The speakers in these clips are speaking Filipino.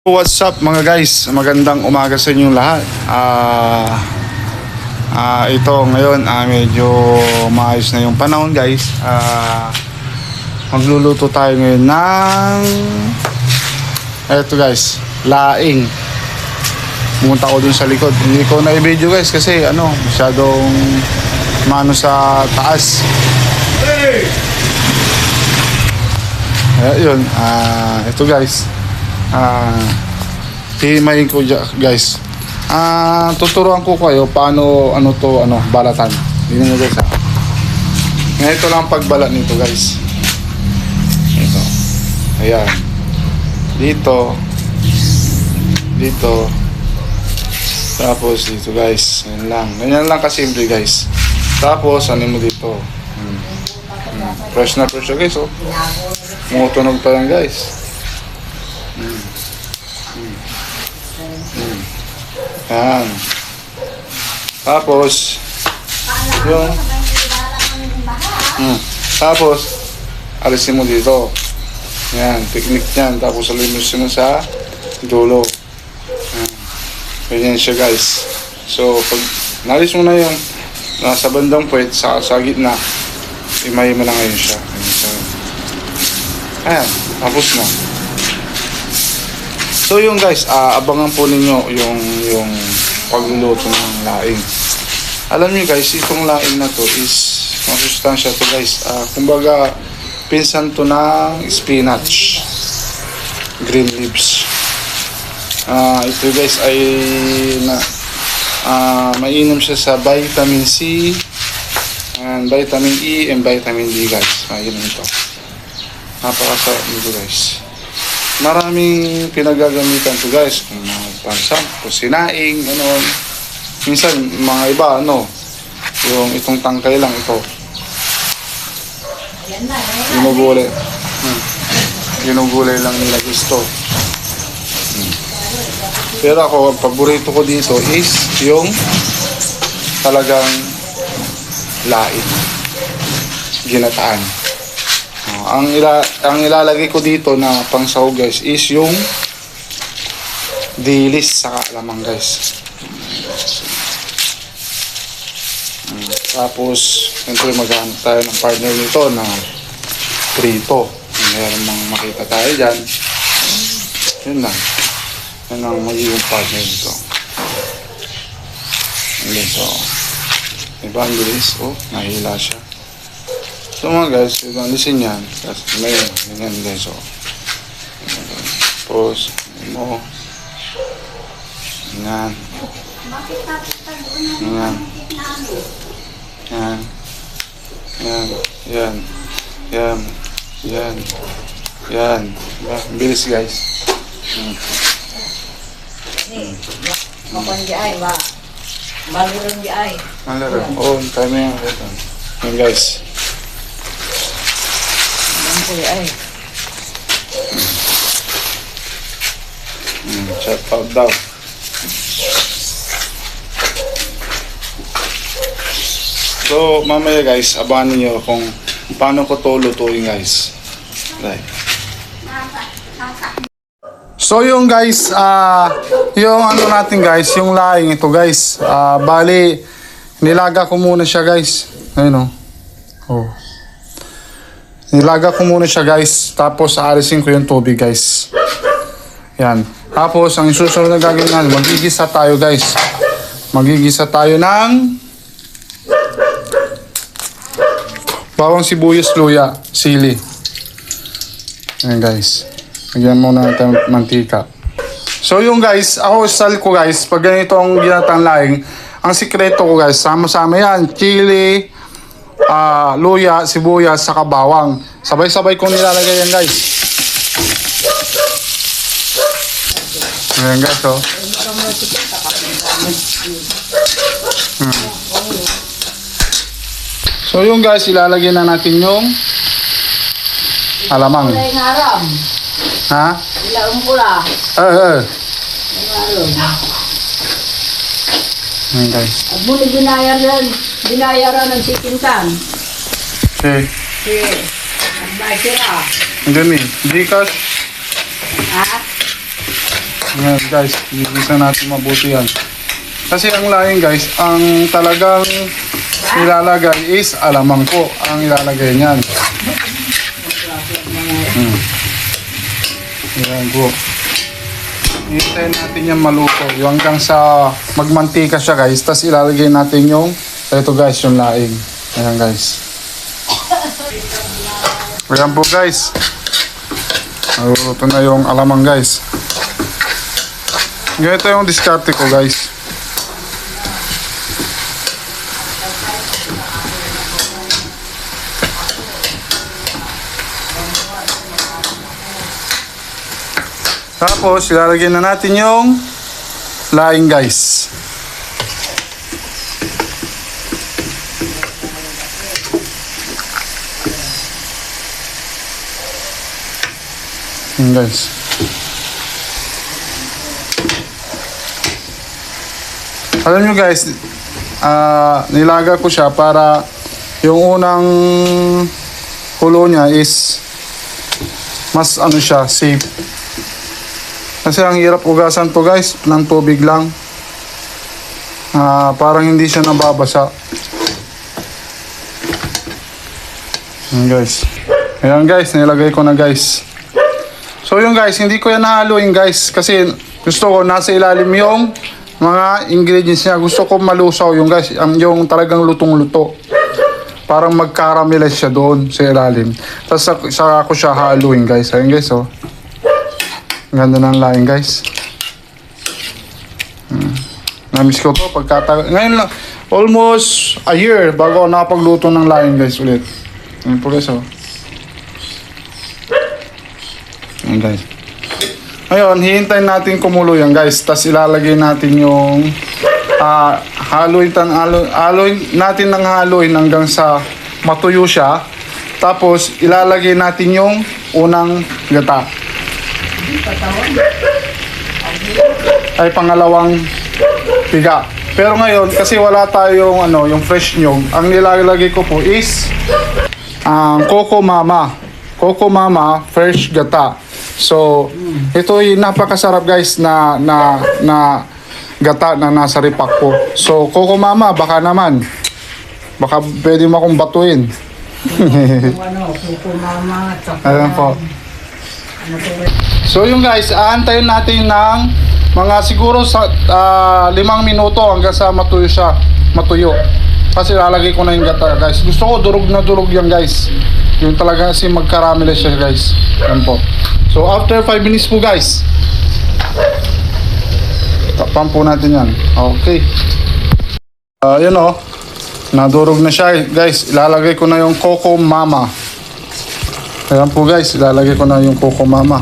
What's up mga guys? Magandang umaga sa inyong lahat. Ito ngayon medyo maayos na yung panahon guys. Magluluto tayo ngayon ng eto guys, laing. Pumunta ko dun sa likod. Hindi ko na i-video guys kasi masyadong mano sa taas. Yun, ito guys. Himayin ko guys. Tuturuan ko kayo paano balatan. Tingnan niyo guys. Ito lang pagbalat nito guys. Ito. Ayan. Dito. Tapos dito guys. Ayan lang. Ganyan lang kasimple guys. Tapos mo dito. Fresh na fresh guys oh. Tumutunog pa yan guys. Yan. Tapos yung tapos alisin mo dito. Yan, technique yan. Tapos alisin mo sa dulo. Ganyan siya guys. So pag nalis mo na yung nasa bandang puwet sa gitna, imay mo na ngayon siya. Ayan, tapos na. So yung guys, abangan po ninyo yung pagluluto ng laing. Alam niyo guys, itong laing na to is masustansya to guys. Kumbaga, pinsan to ng spinach, green leaves. Ito guys ay mainam siya sa vitamin C, and vitamin E, and vitamin D guys. Mainam ito. Napakasarap nito guys. Maraming pinagagamitan to guys, kung sinaing, minsan mga iba, yung itong tangkay lang ito. Ginugulay lang nila gusto. Pero ako, ang paborito ko dito is yung talagang laing, ginataan. Ang ilalagay ko dito na pangsahog guys is yung dilis saka lamang guys. Tapos siyempre maghanap tayo ng partner nito na prito. Meron mang makita tayo dyan. Yun lang. Yan ang magiging partner nito. Ayan, so diba ang dilis? Nahila siya. So mga guys, alisin yan. Tapos may ganyan guys. Tapos mo. Yan. Yan. Yan. Yan. Yan. Yan. Yan. Yan. Bilis guys. Makuan di ay ba? Malurong di ay. Malurong. Tayo na yan. Yan guys. Ay. Shout out daw. So mamaya guys, abangan niyo kung paano ko to lutuin guys. Right. So yung guys, yung natin guys, yung laing ito guys. Bali nilaga ko muna siya guys. Ayun oh. Nilaga ko muna siya guys. Tapos aalisin ko yung tubig guys. Yan. Tapos ang susunod na gagawin natin, magigisa tayo guys. Magigisa tayo ng bawang sibuyas, luya, sili. Yan guys. Lagyan muna natin mantika. So yung guys, ako style ko guys, pag ganito ang ginatang laing, ang sikreto ko guys, sama-sama yan. Chili, luya, sibuyas, saka bawang. Sabay-sabay kong nilalagay yan guys. Ayan guys oh. So yung guys, ilalagay na natin yung alamang. Ha? Ilaong pula. Ayan guys. At muli binayaran ng sikintan. Okay. Nagbay sila. Ang dami. Gcash. Ha? Ngayon guys, igisa natin mabuti yan. Kasi ang laing guys, ang talagang ilalagay is alamang ko. Ang ilalagay niyan. Ayan po. Hintayin natin yan maluto. Yung hanggang sa magmantika siya guys. Tapos ilalagay natin yung, ito guys, yung laing. Ayan guys. Ayan po guys. Naluto na yung alamang guys. Ganito yung diskarte ko guys. Tapos ilalagay na natin yung laing guys. Yan guys. Alam nyo guys, nilaga ko siya para yung unang kulo niya is mas ano siya, safe. Kasi ang hirap ugasan to guys, ng tubig lang. Parang hindi siya nababasa. Ayan guys. Ayan guys, nilagay ko na guys. So yung guys, hindi ko yan nahaluin guys. Kasi gusto ko nasa ilalim yung mga ingredients niya. Gusto ko malusaw yung guys, yung talagang lutong-luto. Parang mag-caramelize siya doon sa ilalim. Tapos saka ko siya haluin guys. Ayan guys oh. Ganda ng laing guys. Namiss ko to ngayon lang, almost a year bago ako nakapagluto ng laing guys ulit. Ayan po guys oh. Ayan guys. Ngayon, hihintayin natin kumulo yan guys. Tapos ilalagay natin yung haluin natin ng haluin hanggang sa matuyo siya. Tapos ilalagay natin yung unang gata. Ay pangalawang piga. Pero ngayon kasi wala tayong yung fresh nyog, ang nilalagay ko po is Coco Mama fresh gata. So ito yung napakasarap guys na gata na nasa repack ko. So Coco Mama, baka pwede mo akong batuin. Coco Mama. Ayan po. So yung guys, aantayin natin ng mga siguro sa 5 minuto hanggang sa matuyo. Kasi lalagay ko na yung gata guys. Gusto ko durog na durog yan guys. Yung talaga kasi mag-caramelize siya guys. Yan po. So after 5 minutes po guys, tapan po natin yan. Okay. Yun o. Nadurog na siya guys. Ilalagay ko na yung Coco Mama. Ayan po guys, ilalagay ko na yung Coco Mama.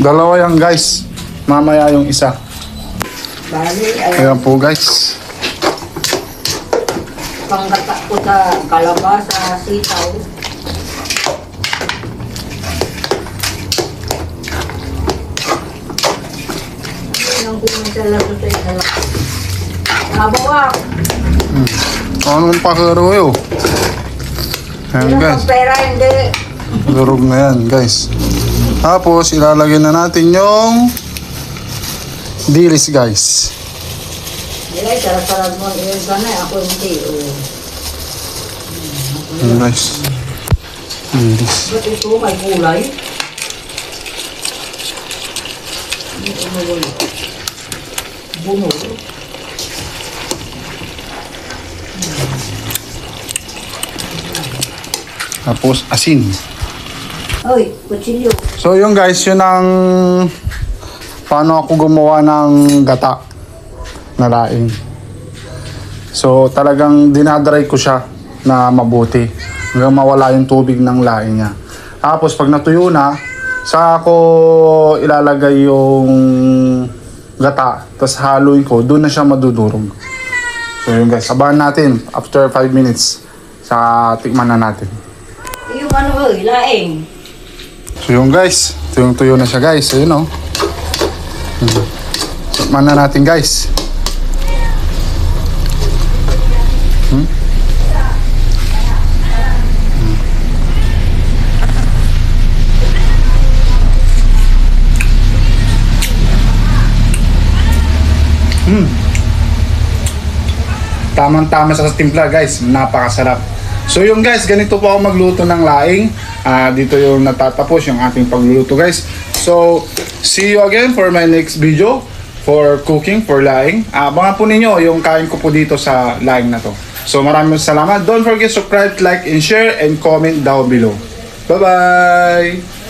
Dalawa yan guys. Mamaya yung isa. Bali, Ayan po guys. panggata ko sa kalabasa, sitaw. Nang kumansala sa sitaw. Nabawak. Anong pakaro yun? Ayan guys. Pera hindi. Durog na yan guys. Tapos ilalagay na natin yung dilis guys. Nilay, sarap-sarap mo. Iyon ka na, ako hindi. Ayan guys. Dilis. Ba't ito may gulay? Hindi ko mawala. Bunol. Tapos asin. Oy, kutsilyo. So yun guys, yun ang paano ako gumawa ng gata na laing. So talagang dinadry ko siya na mabuti hanggang mawala yung tubig ng laing niya. Tapos pag natuyo na, saka ako ilalagay yung gata, tapos haluin ko, doon na siya madudurog. So yun guys, abangan natin after 5 minutes sa tikman na natin. Yung laing. So yun guys, tuyong-tuyo na siya guys. So yun o. Tikman na natin guys. Tamang-tama sa timpla guys, napakasarap. So yung guys, ganito po ako magluto ng laing. Dito yung natatapos yung ating pagluluto guys. So, see you again for my next video for cooking for laing. Abangan po ninyo yung kain ko po dito sa laing na to. So maraming salamat. Don't forget to subscribe, like, and share, and comment down below. Bye-bye!